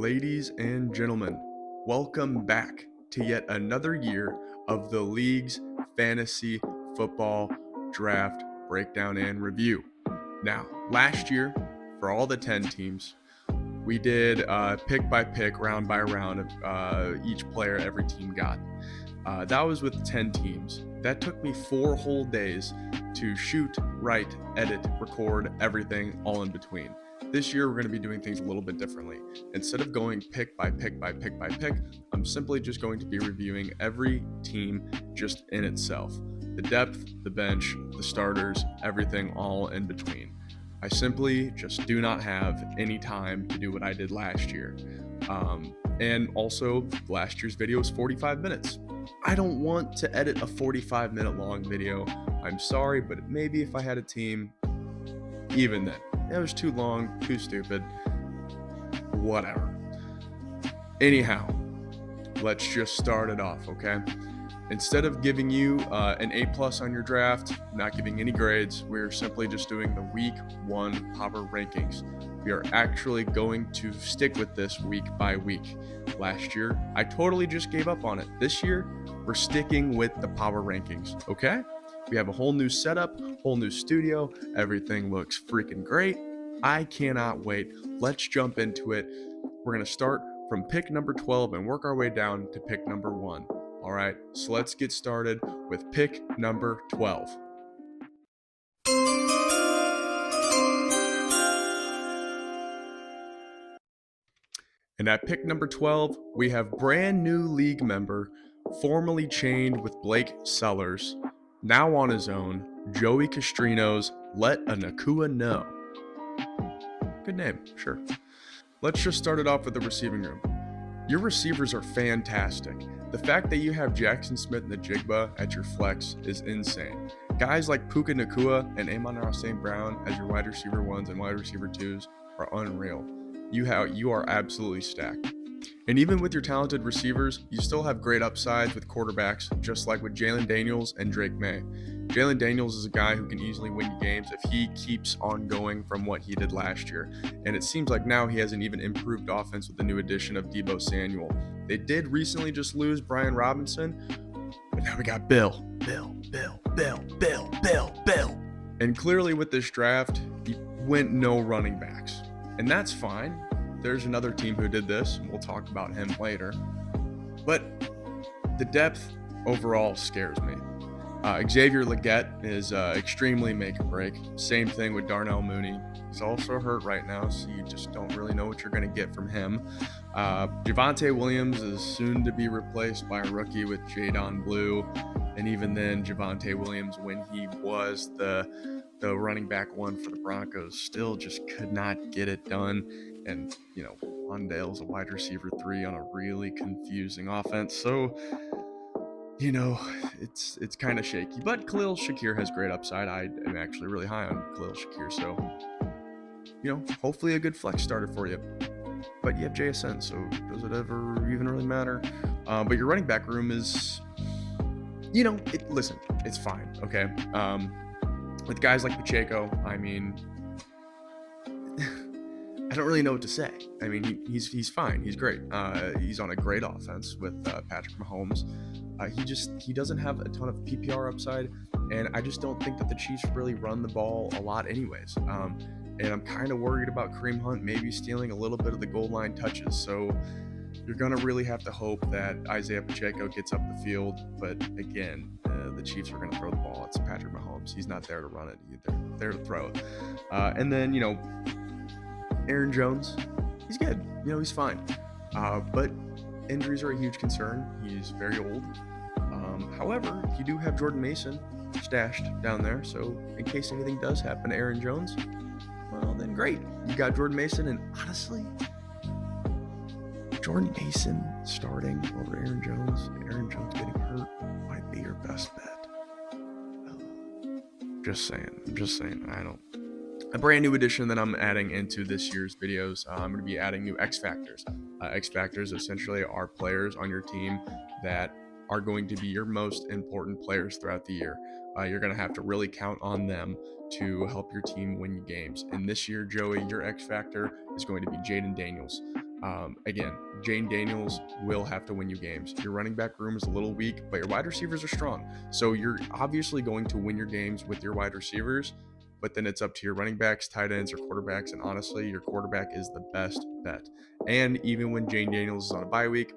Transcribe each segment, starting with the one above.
Ladies and gentlemen, welcome back to yet another year of the league's fantasy football draft breakdown and review. Now, last year, for all the 10 teams, we did pick by pick, round by round of each player every team got. That was with 10 teams. That took me 4 whole days to shoot, write, edit, record, everything all in between. This year, we're going to be doing things a little bit differently. Instead of going pick by pick by pick by pick, I'm simply just going to be reviewing every team just in itself. The depth, the bench, the starters, everything all in between. I simply just do not have any time to do what I did last year. And also, last year's video was 45 minutes. I don't want to edit a 45-minute long video. I'm sorry, but maybe if I had a team, even then, it was too long, too stupid, whatever. Anyhow, let's just start it off, okay? Instead of giving you an A+ on your draft, not giving any grades, we're simply just doing the week 1 power rankings. We are actually going to stick with this week by week. Last year, I totally just gave up on it. This year, we're sticking with the power rankings, okay? We have a whole new setup, whole new studio. Everything looks freaking great. I cannot wait. Let's jump into it. We're going to start from pick number 12 and work our way down to pick number 1. All right, so let's get started with pick number 12. And at pick number 12, we have brand new league member, formerly chained with Blake Sellers, now on his own, Joey Castrino's Let a Nakua Know. Good name, sure. Let's just start it off with the receiving room. Your receivers are fantastic. The fact that you have Jackson Smith and the Jigba at your flex is insane. Guys like Puka Nacua and Amon-Ra St. Brown as your wide receiver 1s and wide receiver 2s are unreal. You are absolutely stacked. And even with your talented receivers, you still have great upsides with quarterbacks, just like with Jalen Daniels and Drake May. Jalen Daniels is a guy who can easily win you games if he keeps on going from what he did last year. And it seems like now he has an even improved offense with the new addition of Deebo Samuel. They did recently just lose Brian Robinson, but now we got Bill. And clearly with this draft, he went no running backs. And that's fine. There's another team who did this, and we'll talk about him later. But the depth overall scares me. Xavier Legette is extremely make or break. Same thing with Darnell Mooney. He's also hurt right now, so you just don't really know what you're going to get from him. Javonte Williams is soon to be replaced by a rookie with Jadon Blue. And even then, Javonte Williams, when he was the running back 1 for the Broncos, still just could not get it done. And, Wandale's a wide receiver 3 on a really confusing offense. So, it's kind of shaky. But Khalil Shakir has great upside. I am actually really high on Khalil Shakir. So, hopefully a good flex starter for you. But you have JSN, so does it ever even really matter? But your running back room is, listen, it's fine, okay? With guys like Pacheco, I mean, I don't really know what to say. I mean, he's fine. He's great. He's on a great offense with Patrick Mahomes. He doesn't have a ton of PPR upside, and I just don't think that the Chiefs really run the ball a lot anyways. And I'm kind of worried about Kareem Hunt maybe stealing a little bit of the goal line touches. So you're going to really have to hope that Isaiah Pacheco gets up the field. But again, the Chiefs are going to throw the ball. It's Patrick Mahomes. He's not there to run it. They're there to throw it. And then, Aaron Jones, he's good. He's fine. But injuries are a huge concern. He's very old. However, you do have Jordan Mason stashed down there. So in case anything does happen to Aaron Jones, well, then great. You got Jordan Mason. And honestly, Jordan Mason starting over Aaron Jones getting hurt might be your best bet. Just saying. A brand new addition that I'm adding into this year's videos. I'm going to be adding new X Factors. X Factors essentially are players on your team that are going to be your most important players throughout the year. You're going to have to really count on them to help your team win games. And this year, Joey, your X Factor is going to be Jayden Daniels. Again, Jane Daniels will have to win you games. Your running back room is a little weak, but your wide receivers are strong. So you're obviously going to win your games with your wide receivers, but then it's up to your running backs, tight ends, or quarterbacks. And honestly, your quarterback is the best bet. And even when Jane Daniels is on a bye week,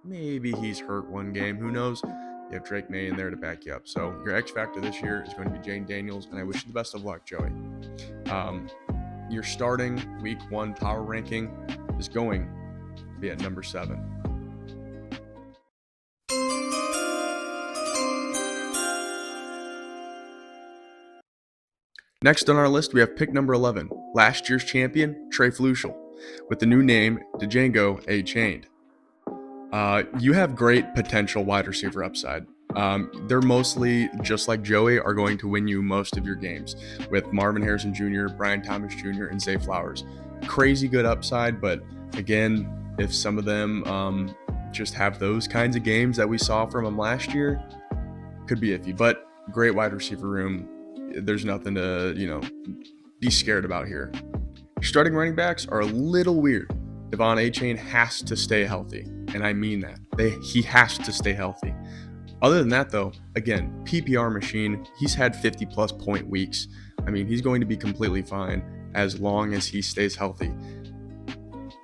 maybe he's hurt one game. Who knows? You have Drake May in there to back you up. So your X factor this year is going to be Jane Daniels, and I wish you the best of luck, Joey. Your starting week 1 power ranking is going to be at number 7. Next on our list, we have pick number 11, last year's champion, Trey Flushel, with the new name, Django Chained. You have great potential wide receiver upside. They're mostly, just like Joey, are going to win you most of your games with Marvin Harrison Jr., Brian Thomas Jr., and Zay Flowers. Crazy good upside, but again, if some of them just have those kinds of games that we saw from them last year, could be iffy. But great wide receiver room. There's nothing to, be scared about here. Starting running backs are a little weird. De'Von Achane has to stay healthy, and I mean that. He has to stay healthy. Other than that, though, again, PPR machine, he's had 50-plus point weeks. I mean, he's going to be completely fine as long as he stays healthy.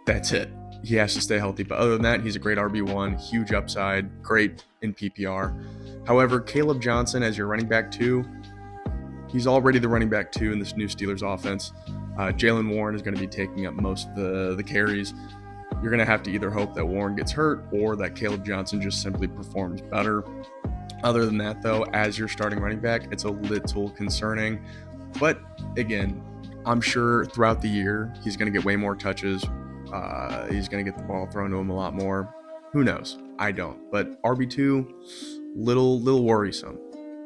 That's it. He has to stay healthy. But other than that, he's a great RB1, huge upside, great in PPR. However, Caleb Johnson as your running back 2, he's already the running back 2 in this new Steelers offense. Jaylen Warren is going to be taking up most of the carries. You're going to have to either hope that Warren gets hurt or that Caleb Johnson just simply performs better. Other than that, though, as your starting running back, it's a little concerning. But again, I'm sure throughout the year, he's going to get way more touches. He's going to get the ball thrown to him a lot more. Who knows? I don't. But RB2, little worrisome.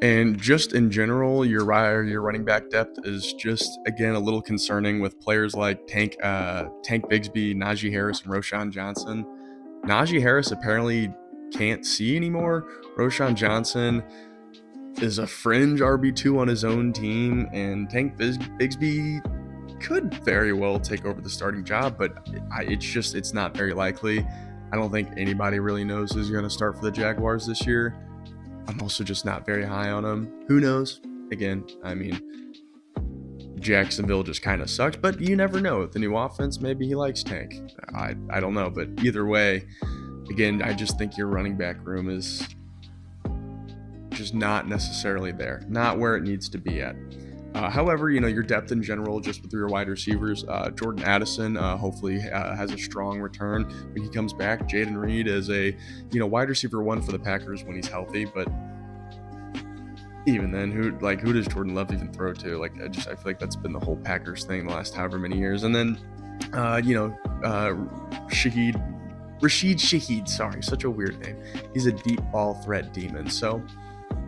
And just in general, your running back depth is just, again, a little concerning with players like Tank Bigsby, Najee Harris, and Roschon Johnson. Najee Harris apparently can't see anymore. Roschon Johnson is a fringe RB2 on his own team, and Tank Bigsby could very well take over the starting job, but it's not very likely. I don't think anybody really knows who's going to start for the Jaguars this year. I'm also just not very high on him. Who knows? Again, I mean, Jacksonville just kind of sucks, but you never know. With the new offense, maybe he likes Tank. I don't know, but either way, again, I just think your running back room is just not necessarily there, not where it needs to be at. However, your depth in general, just with your wide receivers, Jordan Addison hopefully has a strong return when he comes back. Jaden Reed is a wide receiver 1 for the Packers when he's healthy, but even then, who does Jordan Love even throw to? I feel like that's been the whole Packers thing the last however many years. And then Rashid Shaheed, sorry, such a weird name. He's a deep ball threat demon. So,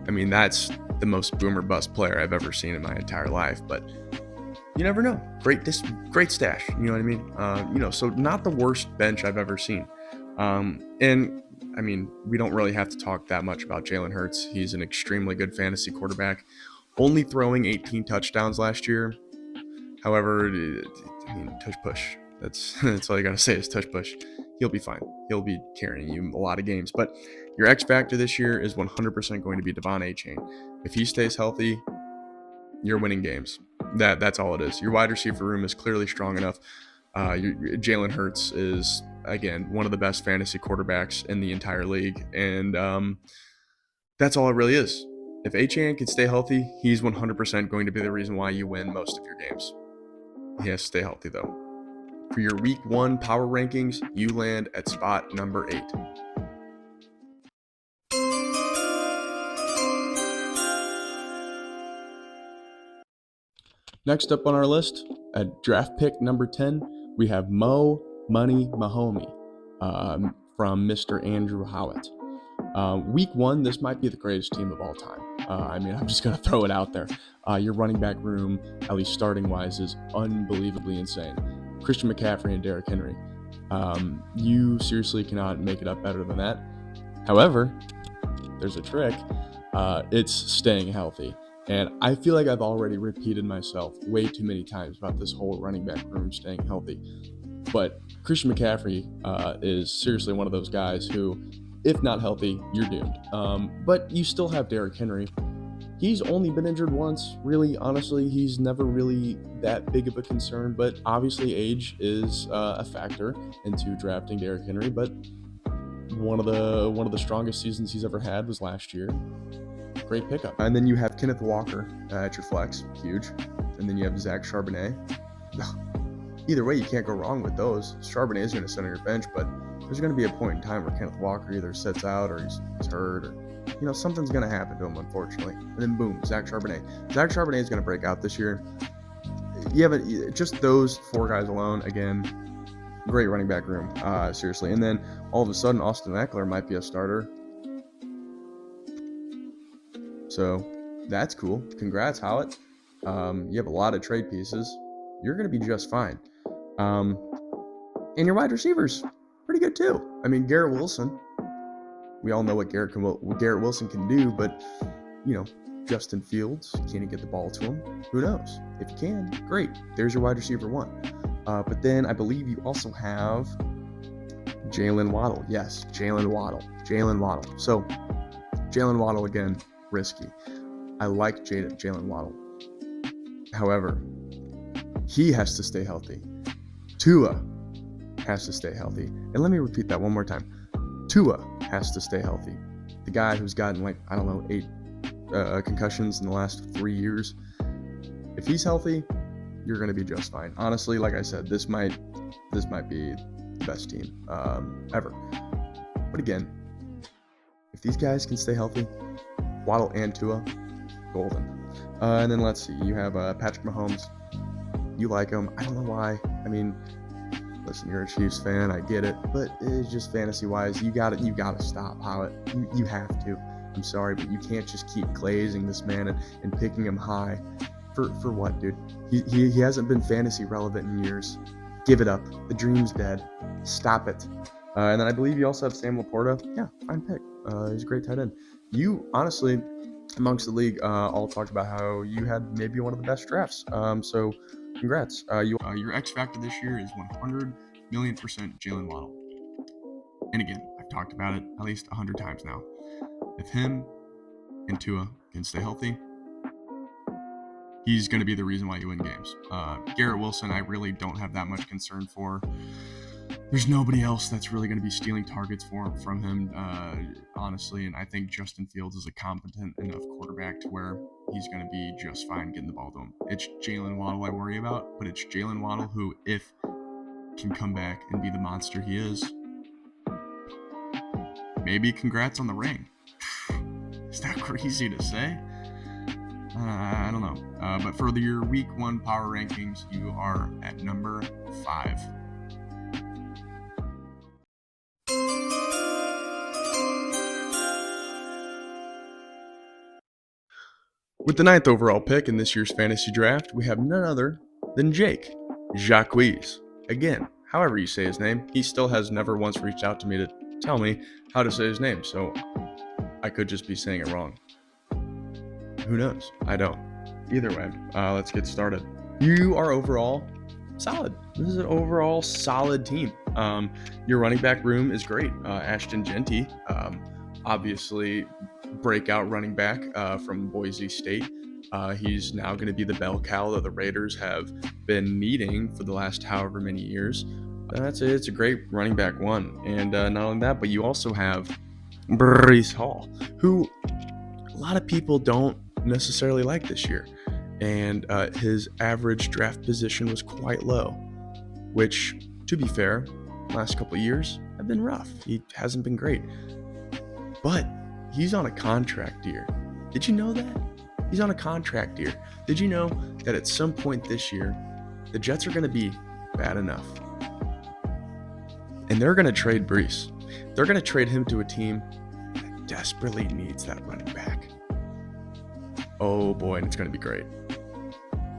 I mean, that's the most boomer bust player I've ever seen in my entire life, but you never know. Great stash, you know what I mean? So not the worst bench I've ever seen. And I mean, we don't really have to talk that much about Jalen Hurts. He's an extremely good fantasy quarterback, only throwing 18 touchdowns last year. However, I mean, tush push. That's all you got to say is tush push. He'll be fine. He'll be carrying you a lot of games. But your X factor this year is 100% going to be De'Von Achane. If he stays healthy, you're winning games. That's all it is. Your wide receiver room is clearly strong enough. Jalen Hurts is, again, one of the best fantasy quarterbacks in the entire league. And that's all it really is. If Achane can stay healthy, he's 100% going to be the reason why you win most of your games. He has to stay healthy, though. For your week 1 power rankings, you land at spot number 8. Next up on our list, at draft pick number 10, we have Mo Money Mahomey from Mr. Andrew Howitt. Week 1, this might be the greatest team of all time. I'm just going to throw it out there. Your running back room, at least starting-wise, is unbelievably insane. Christian McCaffrey and Derrick Henry. You seriously cannot make it up better than that. However, there's a trick. It's staying healthy. And I feel like I've already repeated myself way too many times about this whole running back room staying healthy. But Christian McCaffrey is seriously one of those guys who, if not healthy, you're doomed. But you still have Derrick Henry. He's only been injured once. Really, honestly, he's never really that big of a concern. But obviously, age is a factor into drafting Derrick Henry. But one of the strongest seasons he's ever had was last year. Great pickup. And then you have Kenneth Walker at your flex, huge. And then you have Zach Charbonnet. Either way, you can't go wrong with those. Charbonnet is going to sit on your bench, but there's going to be a point in time where Kenneth Walker either sits out or he's hurt, or something's going to happen to him, unfortunately. And then boom, Zach Charbonnet. Zach Charbonnet is going to break out this year. Just those four guys alone, again, great running back room, seriously. And then all of a sudden, Austin Eckler might be a starter. So that's cool. Congrats, Howlett. You have a lot of trade pieces. You're going to be just fine. And your wide receivers, pretty good too. I mean, Garrett Wilson. We all know what Garrett Wilson can do, but Justin Fields, can you get the ball to him? Who knows? If you can, great. There's your wide receiver one. But then I believe you also have Jalen Waddle. Yes, Jalen Waddle. So Jalen Waddle again, risky. I like Jalen Waddle. However, he has to stay healthy. Tua has to stay healthy. And let me repeat that one more time. Tua has to stay healthy. The guy who's gotten 8 concussions in the last 3 years. If he's healthy, you're going to be just fine. Honestly, like I said, this might be the best team ever. But again, if these guys can stay healthy, Waddle and Tua, golden. And then let's see. You have Patrick Mahomes. You like him. I don't know why. I mean, listen, you're a Chiefs fan. I get it. But it's just fantasy-wise, you got to stop, Howlett. You have to. I'm sorry, but you can't just keep glazing this man and picking him high. For what, dude? He hasn't been fantasy relevant in years. Give it up. The dream's dead. Stop it. And then I believe you also have Sam Laporta. Yeah, fine pick. He's a great tight end. You, honestly, amongst the league, all talked about how you had maybe one of the best drafts. So congrats. Your X factor this year is 100 million% Jalen Waddle. And again, I've talked about it at least 100 times now. If him and Tua can stay healthy, he's going to be the reason why you win games. Garrett Wilson, I really don't have that much concern for. There's nobody else that's really going to be stealing targets from him, honestly. And I think Justin Fields is a competent enough quarterback to where he's going to be just fine getting the ball to him. It's Jalen Waddle I worry about, but it's Jalen Waddle who, if can come back and be the monster he is, maybe congrats on the ring. Is that crazy to say? I don't know. But for your week 1 power rankings, you are at number 5. With the 9th overall pick in this year's fantasy draft, we have none other than Jake Jacques. Again, however you say his name, he still has never once reached out to me to tell me how to say his name, so I could just be saying it wrong. Who knows? I don't. Either way, let's get started. You are overall solid. This is an overall solid team. Your running back room is great. Ashton Jeanty, obviously breakout running back from Boise State. He's now going to be the bell cow that the Raiders have been needing for the last however many years. That's it. It's a great running back one. And not only that, but you also have Breece Hall, who a lot of people don't necessarily like this year. And his average draft position was quite low, which, to be fair, last couple of years have been rough. He hasn't been great. But he's on a contract year. Did you know that? He's on a contract year. Did you know that at some point this year, the Jets are going to be bad enough? And they're going to trade Breece. They're going to trade him to a team that desperately needs that running back. Oh boy, and it's going to be great.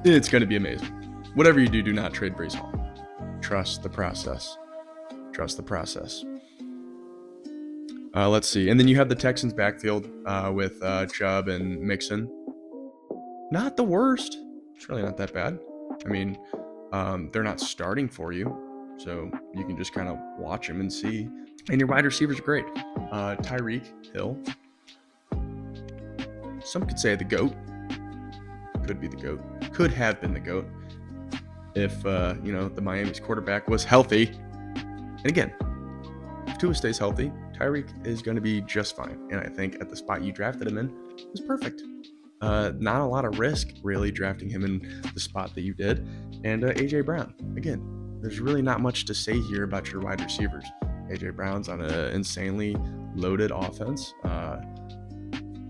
It's going to be amazing. Whatever you do, do not trade Breece Hall. Trust the process. Trust the process. Let's see. And then you have the Texans backfield with Chubb and Mixon. Not the worst. It's really not that bad. I mean, they're not starting for you. so you can just kind of watch him and see. And your wide receivers are great. Tyreek Hill, some could say the GOAT, could be the GOAT, could have been the GOAT if the Miami's quarterback was healthy. And again, if Tua stays healthy, Tyreek is going to be just fine. And I think at the spot you drafted him in was perfect. Not a lot of risk really drafting him in the spot that you did. And AJ Brown, again, there's really not much to say here about your wide receivers. AJ Brown's on an insanely loaded offense.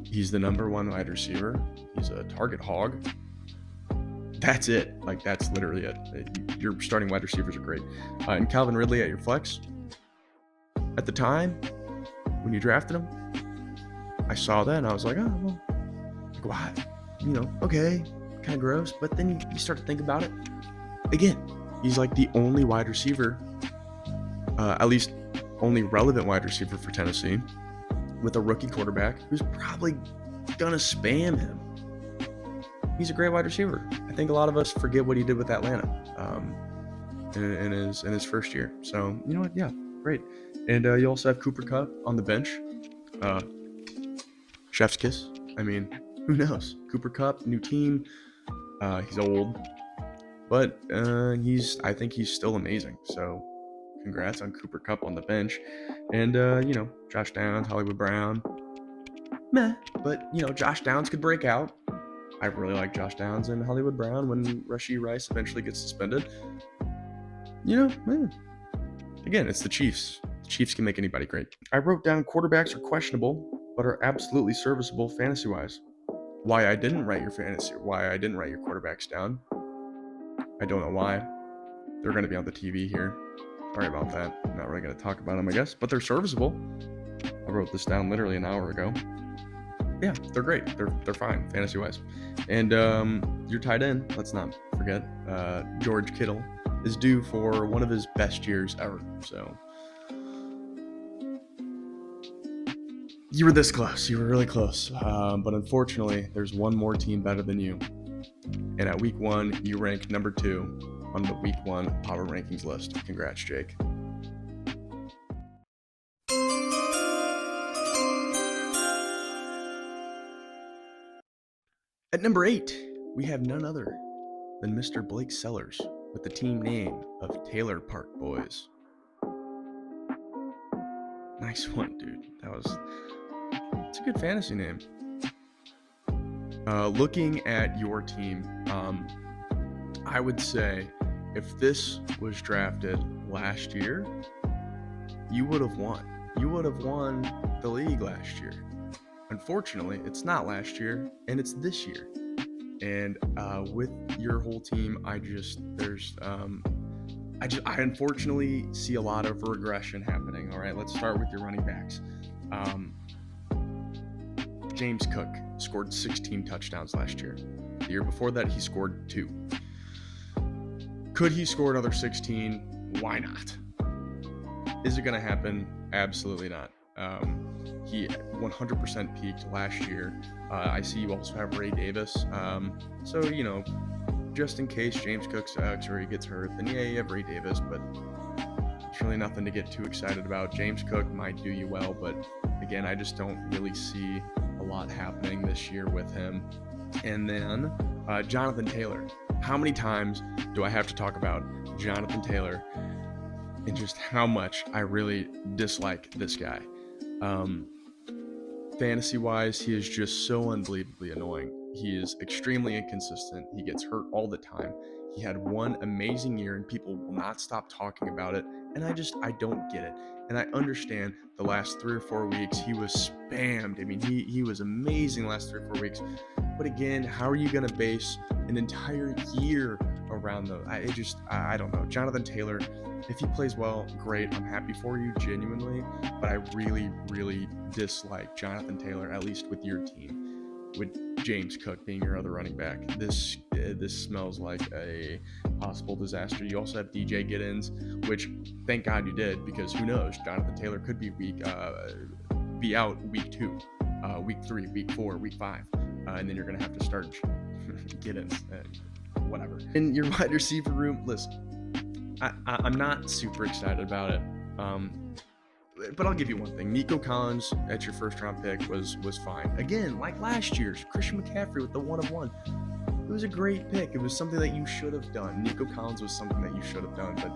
He's the number one wide receiver. He's a target hog. That's it. Like, that's literally it. Your starting wide receivers are great. And Calvin Ridley at your flex. At the time, when you drafted him, I saw that and I was like, oh, well, like, why? Okay, kind of gross. But then you start to think about it. Again, he's like the only wide receiver, at least only relevant wide receiver for Tennessee, with a rookie quarterback who's probably gonna spam him. He's a great wide receiver. I think a lot of us forget what he did with Atlanta in his first year. So you know what? Yeah, great. And you also have Cooper Kupp on the bench. Chef's kiss. I mean, who knows? Cooper Kupp, new team. He's old, but I think he's still amazing. So congrats on Cooper Kupp on the bench. And Josh Downs, Hollywood Brown. Meh. But Josh Downs could break out. I really like Josh Downs and Hollywood Brown when Rashee Rice eventually gets suspended. Again, it's the Chiefs. The Chiefs can make anybody great. I wrote down quarterbacks are questionable, but are absolutely serviceable fantasy-wise. Why I didn't write your quarterbacks down, I don't know why. They're going to be on the TV here. Sorry about that. I'm not really going to talk about them, I guess, but they're serviceable. I wrote this down literally an hour ago. Yeah, they're great. They're fine fantasy-wise. And your tight end, let's not forget, George Kittle, is due for one of his best years ever. So you were this close. You were really close. But unfortunately, there's one more team better than you. And at week 1, you rank number 2 on the week 1 power rankings list. Congrats, Jake. At number 8, we have none other than Mr. Blake Sellers with the team name of Taylor Park Boys. Nice one, dude. It's a good fantasy name. Looking at your team, I would say if this was drafted last year, you would have won. You would have won the league last year. Unfortunately, it's not last year, and it's this year. And with your whole team, I unfortunately see a lot of regression happening. All right, let's start with your running backs. James Cook scored 16 touchdowns last year. The year before that, he scored 2. Could he score another 16? Why not? Is it going to happen? Absolutely not. He 100% peaked last year. I see you also have Ray Davis. So, just in case James Cook sucks or he gets hurt, then yeah, you have Ray Davis, but it's really nothing to get too excited about. James Cook might do you well, but again, I just don't really see a lot happening this year with him. And then Jonathan Taylor. How many times do I have to talk about Jonathan Taylor and just how much I really dislike this guy? Fantasy-wise, he is just so unbelievably annoying. He is extremely inconsistent. He gets hurt all the time. He had one amazing year and people will not stop talking about it. And I don't get it. And I understand the last 3 or 4 weeks, he was spammed. I mean, he was amazing the last 3 or 4 weeks. But again, how are you going to base an entire year around those? I don't know. Jonathan Taylor, if he plays well, great. I'm happy for you, genuinely. But I really, really dislike Jonathan Taylor, at least with your team. With James Cook being your other running back, this smells like a possible disaster. You also have DJ Giddens, which thank God you did, because who knows? Jonathan Taylor could be out week 2, week 3, week 4, week 5, and then you're gonna have to start Giddens, whatever. In your wide receiver room, listen, I'm not super excited about it. But I'll give you one thing. Nico Collins at your first round pick was fine. Again, like last year's Christian McCaffrey with the 1 of 1. It was a great pick. It was something that you should have done. Nico Collins was something that you should have done, but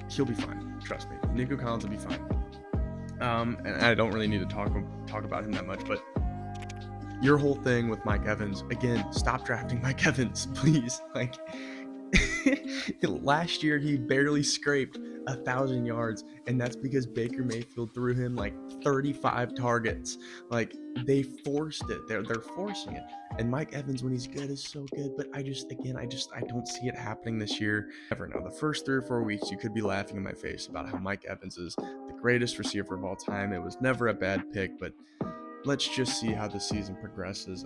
he'll be fine. Trust me. Nico Collins will be fine. And I don't really need to talk about him that much, but your whole thing with Mike Evans, again, stop drafting Mike Evans, please. Like, last year he barely scraped 1,000 yards, and that's because Baker Mayfield threw him like 35 targets. Like, they forced it. They're forcing it. And Mike Evans, when he's good, is so good. But I don't see it happening this year. Never know. The first 3 or 4 weeks, you could be laughing in my face about how Mike Evans is the greatest receiver of all time. It was never a bad pick, but let's just see how the season progresses.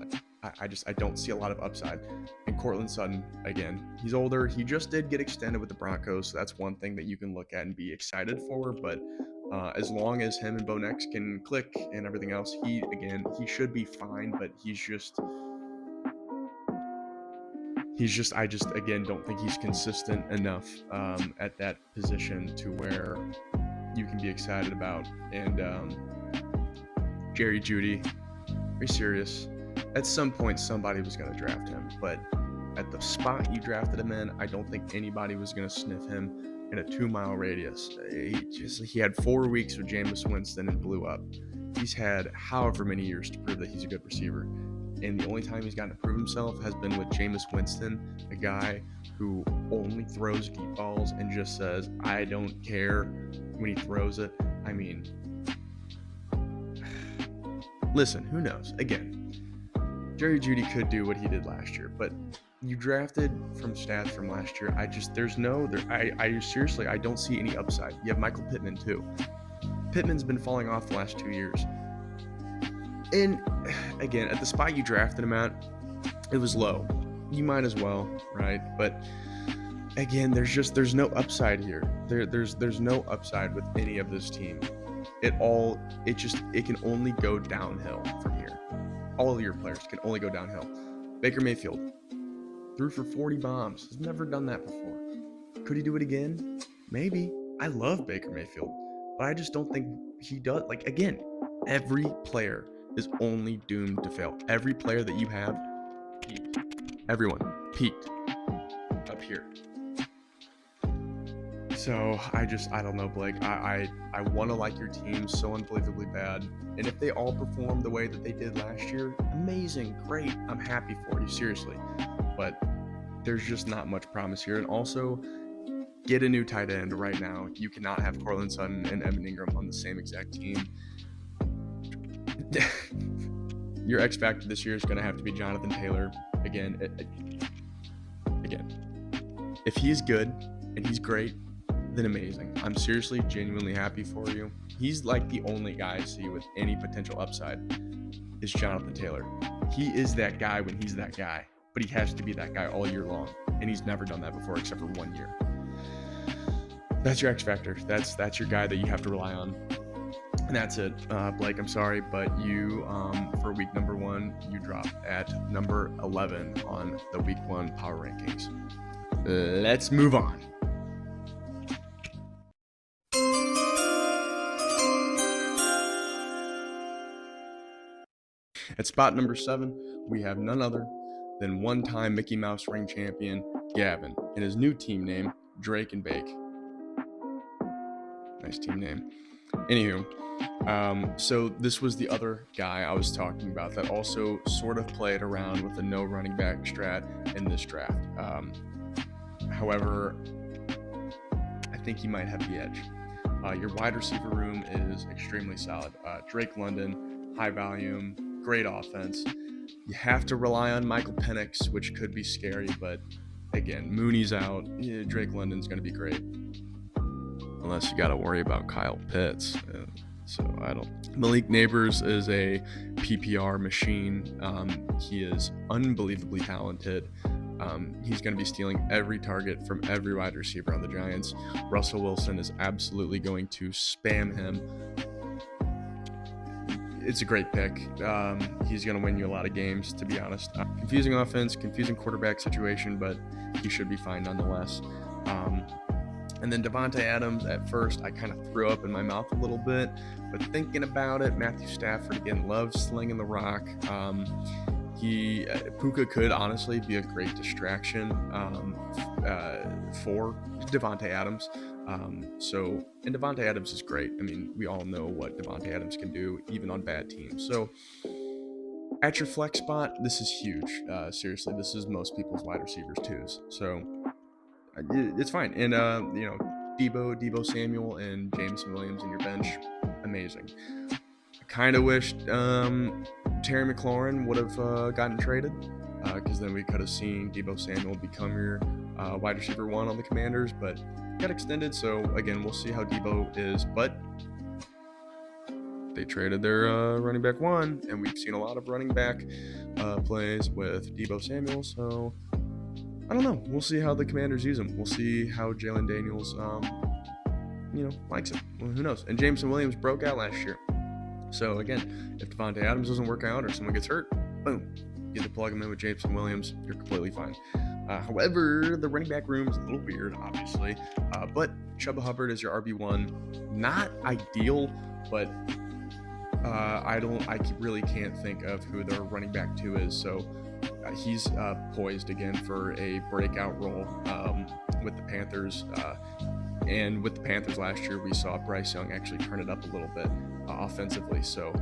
I don't see a lot of upside. And Courtland Sutton, again, he's older. He just did get extended with the Broncos, so that's one thing that you can look at and be excited for. But as long as him and Bo Nix can click and everything else, he should be fine. But I just again don't think he's consistent enough at that position to where you can be excited about. And Jerry Jeudy, are you serious? At some point, somebody was going to draft him, but at the spot you drafted him in, I don't think anybody was going to sniff him in a 2-mile radius. He had 4 weeks with Jameis Winston and blew up. He's had however many years to prove that he's a good receiver, and the only time he's gotten to prove himself has been with Jameis Winston, a guy who only throws deep balls and just says, I don't care when he throws it. I mean, listen, who knows? Again, Jerry Jeudy could do what he did last year, but you drafted from stats from last year. I don't see any upside. You have Michael Pittman too. Pittman's been falling off the last 2 years. And again, at the spot you drafted him at, it was low. You might as well, right? But again, there's no upside here. There's no upside with any of this team. It can only go downhill from here. All of your players can only go downhill. Baker Mayfield threw for 40 bombs. He's never done that before. Could he do it again? Maybe. I love Baker Mayfield, but I just don't think he does. Like, again, every player is only doomed to fail. Every player that you have peaked. Everyone peaked up here. So I don't know, Blake. I want to like your team so unbelievably bad. And if they all perform the way that they did last year, amazing, great. I'm happy for you, seriously. But there's just not much promise here. And also, get a new tight end right now. You cannot have Courtland Sutton and Evan Ingram on the same exact team. Your X factor this year is going to have to be Jonathan Taylor. Again, if he's good and he's great, then amazing. I'm seriously, genuinely happy for you. He's like the only guy I see with any potential upside is Jonathan Taylor. He is that guy when he's that guy, but he has to be that guy all year long, and he's never done that before except for 1 year. That's your X factor. That's your guy that you have to rely on. And that's it. Blake, I'm sorry, but you, for week number 1, you dropped at number 11 on the week 1 power rankings. Let's move on. At spot number 7, we have none other than one-time Mickey Mouse ring champion Gavin and his new team name, Drake and Bake. Nice team name. Anywho, so this was the other guy I was talking about that also sort of played around with a no running back strat in this draft. However, I think he might have the edge. Your wide receiver room is extremely solid. Drake London, high volume, great offense. You have to rely on Michael Penix, which could be scary, but again, Mooney's out. Yeah, Drake London's going to be great. Unless you got to worry about Kyle Pitts. Malik Neighbors is a PPR machine. He is unbelievably talented. He's going to be stealing every target from every wide receiver on the Giants. Russell Wilson is absolutely going to spam him. it's a great pick. He's going to win you a lot of games, to be honest. Confusing offense, confusing quarterback situation, but he should be fine nonetheless. And then Davante Adams, at first, I kind of threw up in my mouth a little bit, but thinking about it, Matthew Stafford again loves slinging the rock. Puka could honestly be a great distraction for Davante Adams. And Davante Adams is great. I mean, we all know what Davante Adams can do, even on bad teams. So at your flex spot, this is huge. Seriously, this is most people's wide receivers twos. So it's fine. And Deebo Samuel and Jameson Williams in your bench, amazing. I kind of wished Terry McLaurin would have gotten traded, because then we could have seen Deebo Samuel become your wide receiver one on the Commanders, but got extended. So again, we'll see how Deebo is. But they traded their running back one, and we've seen a lot of running back plays with Deebo Samuel. So I don't know. We'll see how the Commanders use him. We'll see how Jalen Daniels, likes him. Well, who knows? And Jameson Williams broke out last year. So again, if Davante Adams doesn't work out or someone gets hurt, boom, you get to plug him in with Jameson Williams. You're completely fine. However, the running back room is a little weird, obviously. But Chuba Hubbard is your RB1. Not ideal, but I really can't think of who their running back 2 is. So he's poised again for a breakout role with the Panthers. And with the Panthers last year, we saw Bryce Young actually turn it up a little bit offensively. So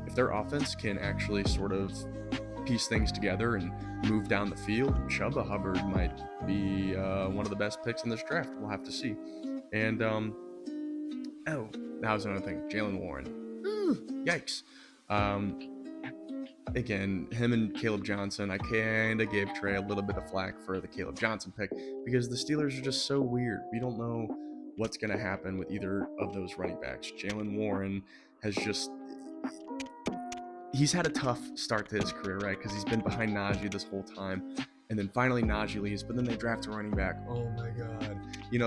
if their offense can actually sort of piece things together and move down the field, Chuba Hubbard might be one of the best picks in this draft. We'll have to see. And that was another thing. Jaylen Warren. Yikes. Again, him and Caleb Johnson, I kind of gave Trey a little bit of flack for the Caleb Johnson pick because the Steelers are just so weird. We don't know what's going to happen with either of those running backs. Jaylen Warren he's had a tough start to his career, right? Because he's been behind Najee this whole time. And then finally Najee leaves, but then they draft a running back. Oh my God.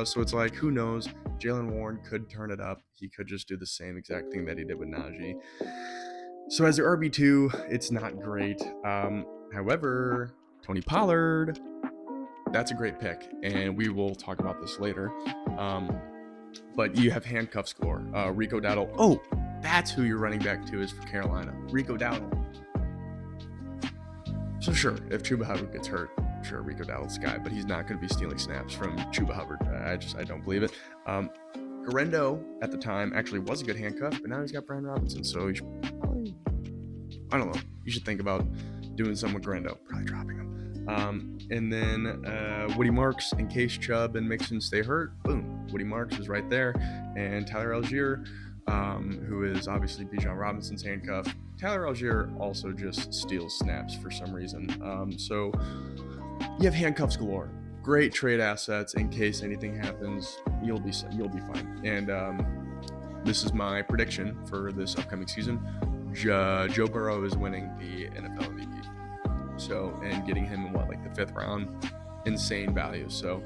So it's like, who knows? Jaylen Warren could turn it up. He could just do the same exact thing that he did with Najee. So as your RB2, it's not great. However, Tony Pollard, that's a great pick, and we will talk about this later. But you have handcuffs galore. Rico Dowdle. Oh, that's who your running back 2 is for Carolina. Rico Dowdle. So sure, if Chuba Hubbard gets hurt, sure, Rico Dowdle's the guy, but he's not going to be stealing snaps from Chuba Hubbard. I don't believe it. Garendo at the time actually was a good handcuff, but now he's got Brian Robinson, so he should probably, I don't know, you should think about doing something with Garendo, probably dropping him. And then Woody Marks, in case Chubb and Mixon stay hurt, boom, Woody Marks is right there, and Tyler Algier, who is obviously Bijan Robinson's handcuff. Tyler Algier also just steals snaps for some reason. So you have handcuffs galore. Great trade assets in case anything happens. You'll be fine. And this is my prediction for this upcoming season. Joe Burrow is winning the NFL MVP. So, and getting him in the 5th round, insane value. So,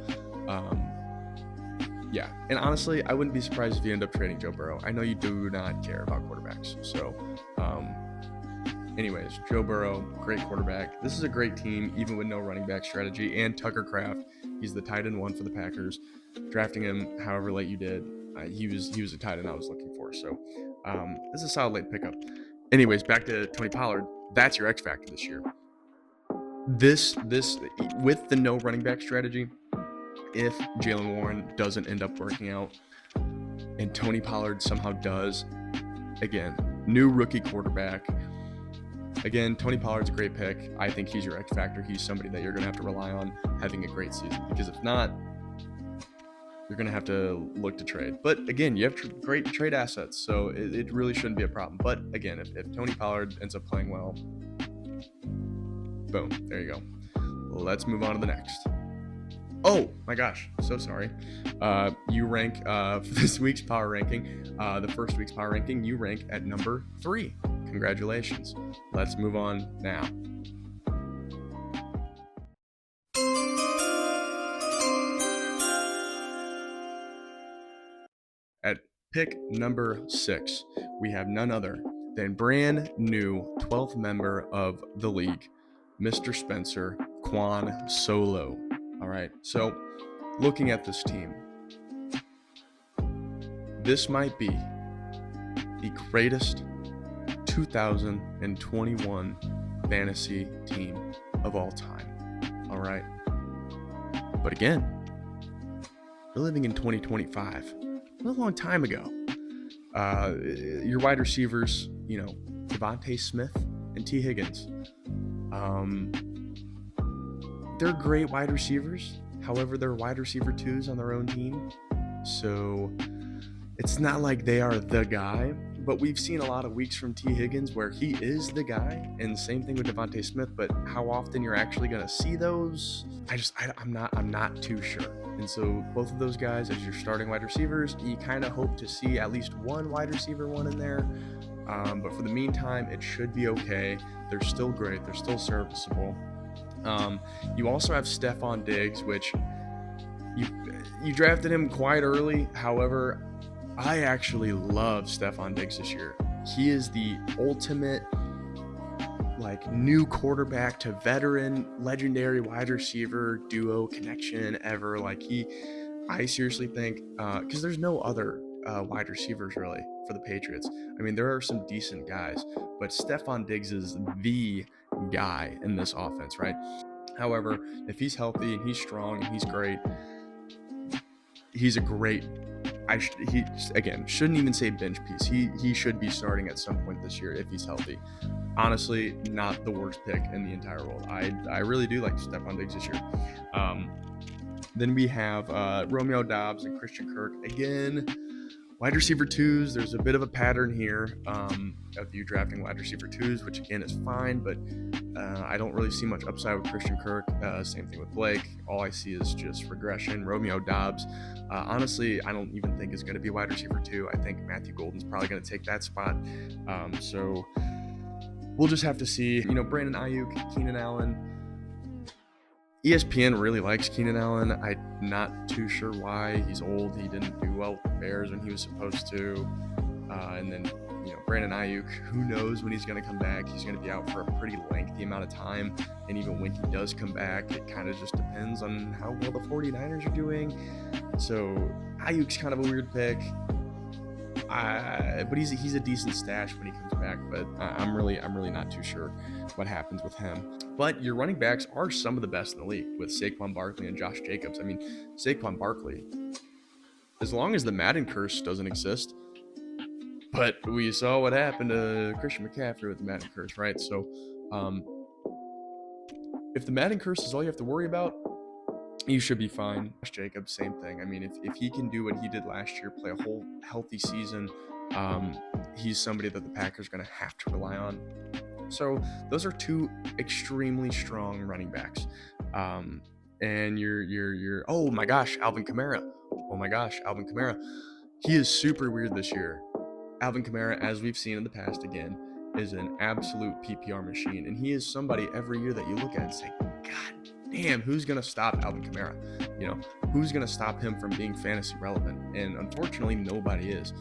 yeah. And honestly, I wouldn't be surprised if you end up trading Joe Burrow. I know you do not care about quarterbacks. So, anyways, Joe Burrow, great quarterback. This is a great team, even with no running back strategy. And Tucker Kraft, he's the tight end 1 for the Packers. Drafting him however late you did, he was a tight end I was looking for. So this is a solid late pickup. Anyways, back to Tony Pollard. That's your X factor this year. This with the no running back strategy, if Jaylen Warren doesn't end up working out and Tony Pollard somehow does, again, new rookie quarterback. Again, Tony Pollard's a great pick. I think he's your X factor. He's somebody that you're going to have to rely on having a great season, because if not, you're going to have to look to trade. But again, you have great trade assets, so it really shouldn't be a problem. But again, if Tony Pollard ends up playing well, boom, there you go. Let's move on to the next. Oh my gosh, so sorry. You rank for this week's power ranking, the first week's power ranking, you rank at number 3. Congratulations. Let's move on now. At pick number 6, we have none other than brand new 12th member of the league, Mr. Spencer Quan Solo. All right, so looking at this team, this might be the greatest 2021 fantasy team of all time. All right, but again, we're living in 2025, a long time ago. Your wide receivers, Devontae Smith and T. Higgins. They're great wide receivers. However, they're wide receiver twos on their own team. So it's not like they are the guy, but we've seen a lot of weeks from T. Higgins where he is the guy, and same thing with Devontae Smith, but how often you're actually going to see those, I'm not too sure. And so both of those guys, as your starting wide receivers, you kind of hope to see at least one wide receiver one in there. But for the meantime, it should be okay. They're still great. They're still serviceable. You also have Stefon Diggs, which you drafted him quite early. However, I actually love Stefon Diggs this year. He is the ultimate new quarterback to veteran legendary wide receiver duo connection ever. I seriously think, because there's no other wide receivers really for the Patriots. I mean, there are some decent guys, but Stefon Diggs is the guy in this offense, right? However, if he's healthy and he's strong and he's great, he's a great, he again shouldn't even say bench piece. He should be starting at some point this year if he's healthy. Honestly, not the worst pick in the entire world. I really do like Stefon Diggs this year. Then we have Romeo Doubs and Christian Kirk. Again, wide receiver twos. There's a bit of a pattern here of you drafting wide receiver twos, which again is fine, but I don't really see much upside with Christian Kirk. Same thing with Blake. All I see is just regression. Romeo Doubs, honestly, I don't even think is going to be wide receiver two. I think Matthew Golden's probably going to take that spot. So we'll just have to see. Brandon Ayuk, Keenan Allen. ESPN really likes Keenan Allen. I'm not too sure why. He's old. He didn't do well with the Bears when he was supposed to. And then, Brandon Ayuk, who knows when he's going to come back. He's going to be out for a pretty lengthy amount of time. And even when he does come back, it kind of just depends on how well the 49ers are doing. So Ayuk's kind of a weird pick. But he's a decent stash when he comes back. But I'm really not too sure what happens with him. But your running backs are some of the best in the league with Saquon Barkley and Josh Jacobs. I mean, Saquon Barkley, as long as the Madden curse doesn't exist. But we saw what happened to Christian McCaffrey with the Madden curse, right? So if the Madden curse is all you have to worry about, you should be fine. Josh Jacobs, same thing. I mean, if he can do what he did last year, play a whole healthy season, he's somebody that the Packers are going to have to rely on. So those are two extremely strong running backs. And you're oh my gosh, Alvin Kamara. Oh my gosh, Alvin Kamara. He is super weird this year. Alvin Kamara, as we've seen in the past again, is an absolute PPR machine. And he is somebody every year that you look at and say, God damn, who's going to stop Alvin Kamara? Who's going to stop him from being fantasy relevant? And unfortunately, nobody is.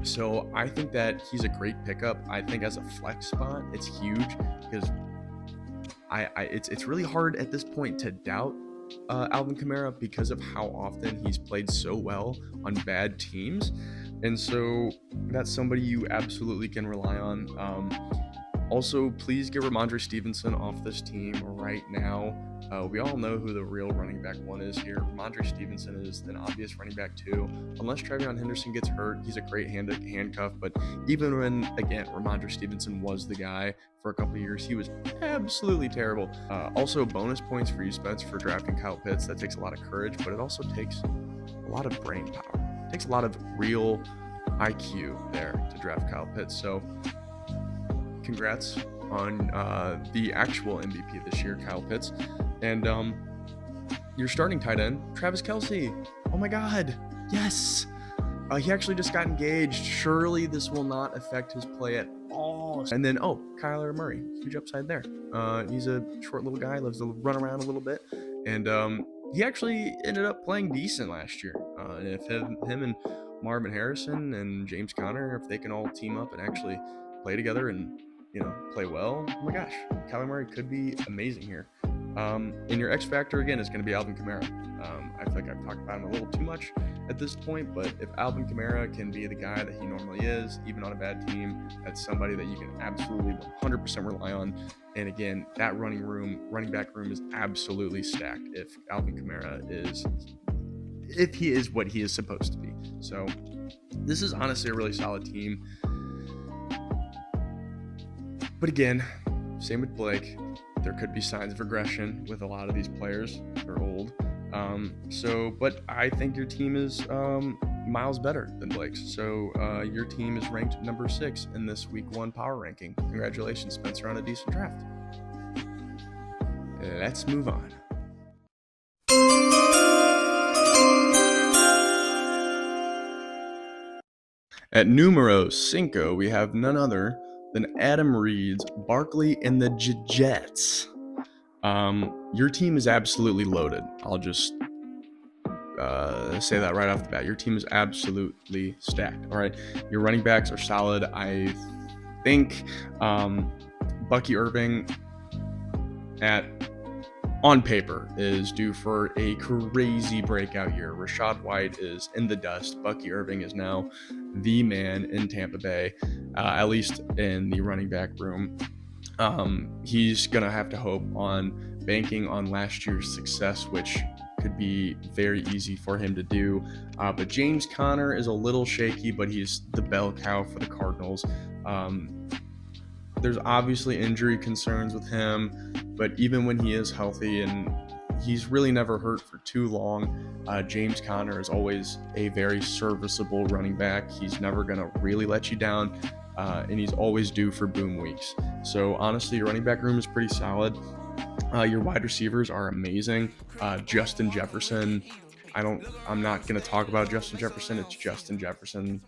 So I think that he's a great pickup. I think as a flex spot, it's huge because it's really hard at this point to doubt Alvin Kamara because of how often he's played so well on bad teams. And so that's somebody you absolutely can rely on. Also, please get Ramondre Stevenson off this team right now. We all know who the real running back one is here. Ramondre Stevenson is an obvious running back two. Unless TreVeyon Henderson gets hurt, he's a great handcuff. But even when, again, Ramondre Stevenson was the guy for a couple of years, he was absolutely terrible. Also, bonus points for you, Spence, for drafting Kyle Pitts. That takes a lot of courage, but it also takes a lot of brain power. It takes a lot of real IQ there to draft Kyle Pitts. So congrats on the actual MVP this year, Kyle Pitts. And your starting tight end, Travis Kelce. Oh my God, yes. He actually just got engaged. Surely this will not affect his play at all. And then, Kyler Murray, huge upside there. He's a short little guy, loves to run around a little bit. And he actually ended up playing decent last year. And if him and Marvin Harrison and James Conner, if they can all team up and actually play together and, play well, oh my gosh, Kyler Murray could be amazing here. And your X factor again is going to be Alvin Kamara. I feel like I've talked about him a little too much at this point, but if Alvin Kamara can be the guy that he normally is, even on a bad team, that's somebody that you can absolutely 100% rely on. And again, that running back room is absolutely stacked if Alvin Kamara if he is what he is supposed to be. So this is honestly a really solid team. But again, same with Blake. There could be signs of regression with a lot of these players. They're old. But I think your team is miles better than Blake's. So your team is ranked number 6 in this week 1 power ranking. Congratulations, Spencer, on a decent draft. Let's move on. At numero 5, we have none other than Adam Reed's Barkley and the Jets. Your team is absolutely loaded. I'll just say that right off the bat. Your team is absolutely stacked. All right, your running backs are solid. I think Bucky Irving on paper is due for a crazy breakout year. Rachaad White is in the dust. Bucky Irving is now the man in Tampa Bay, at least in the running back room. He's going to have to hope on banking on last year's success, which could be very easy for him to do. But James Conner is a little shaky, but he's the bell cow for the Cardinals. There's obviously injury concerns with him, but even when he is healthy, and he's really never hurt for too long, James Conner is always a very serviceable running back. He's never going to really let you down, and he's always due for boom weeks. So honestly, your running back room is pretty solid. Your wide receivers are amazing. Justin Jefferson, I'm not going to talk about Justin Jefferson. It's Justin Jefferson.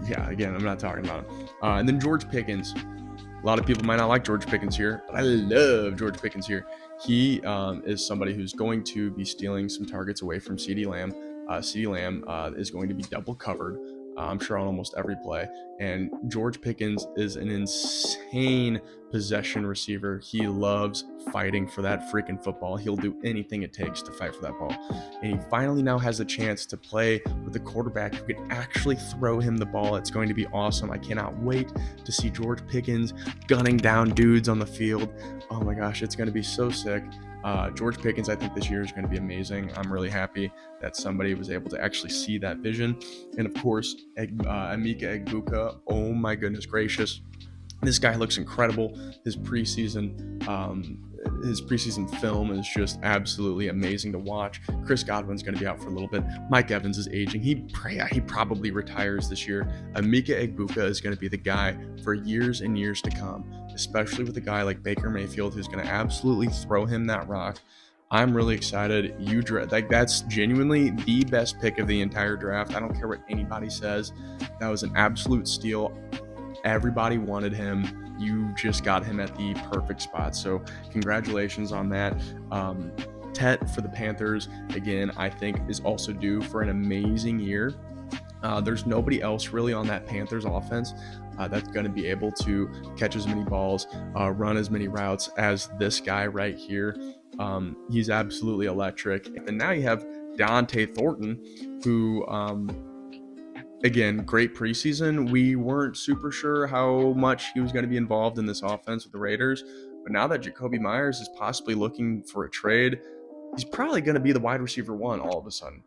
Yeah, again, I'm not talking about him. And then George Pickens. A lot of people might not like George Pickens here, but I love George Pickens here. He is somebody who's going to be stealing some targets away from CeeDee Lamb. CeeDee Lamb is going to be double covered, I'm sure, on almost every play. And George Pickens is an insane possession receiver. He loves fighting for that freaking football. He'll do anything it takes to fight for that ball. And he finally now has a chance to play with a quarterback who can actually throw him the ball. It's going to be awesome. I cannot wait to see George Pickens gunning down dudes on the field. Oh my gosh, it's going to be so sick. George Pickens, I think this year is going to be amazing. I'm really happy that somebody was able to actually see that vision. And of course, Emeka Egbuka, oh my goodness gracious. This guy looks incredible. His preseason film is just absolutely amazing to watch. Chris Godwin's going to be out for a little bit. Mike Evans is aging. He probably retires this year. Emeka Egbuka is going to be the guy for years and years to come, especially with a guy like Baker Mayfield, who's going to absolutely throw him that rock. I'm really excited. That's genuinely the best pick of the entire draft. I don't care what anybody says. That was an absolute steal. Everybody wanted him. You just got him at the perfect spot. So congratulations on that. Tet for the Panthers, again, I think is also due for an amazing year. There's nobody else really on that Panthers offense that's going to be able to catch as many balls, run as many routes as this guy right here. He's absolutely electric. And now you have Dante Thornton, who again, great preseason. We weren't super sure how much he was going to be involved in this offense with the Raiders, but now that Jakobi Meyers is possibly looking for a trade, he's probably going to be the wide receiver 1 all of a sudden.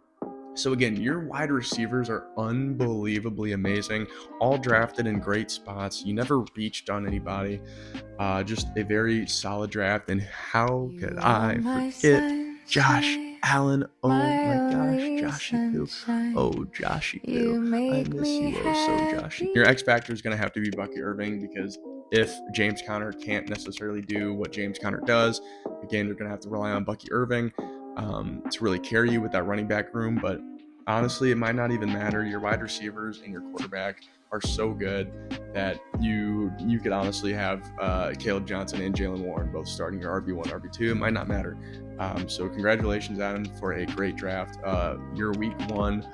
So again, your wide receivers are unbelievably amazing, all drafted in great spots. You never reached on anybody. Just a very solid draft. And how could I forget Josh Allen? Oh my gosh, Joshy Poo. Oh, Joshy Poo. I miss you so, Joshy. Your X factor is going to have to be Bucky Irving, because if James Conner can't necessarily do what James Conner does, again, you're going to have to rely on Bucky Irving to really carry you with that running back room. But honestly, it might not even matter. Your wide receivers and your quarterback are so good that you could honestly have Caleb Johnson and Jalen Warren both starting your RB1, RB2. It might not matter. So congratulations, Adam, for a great draft. Your week 1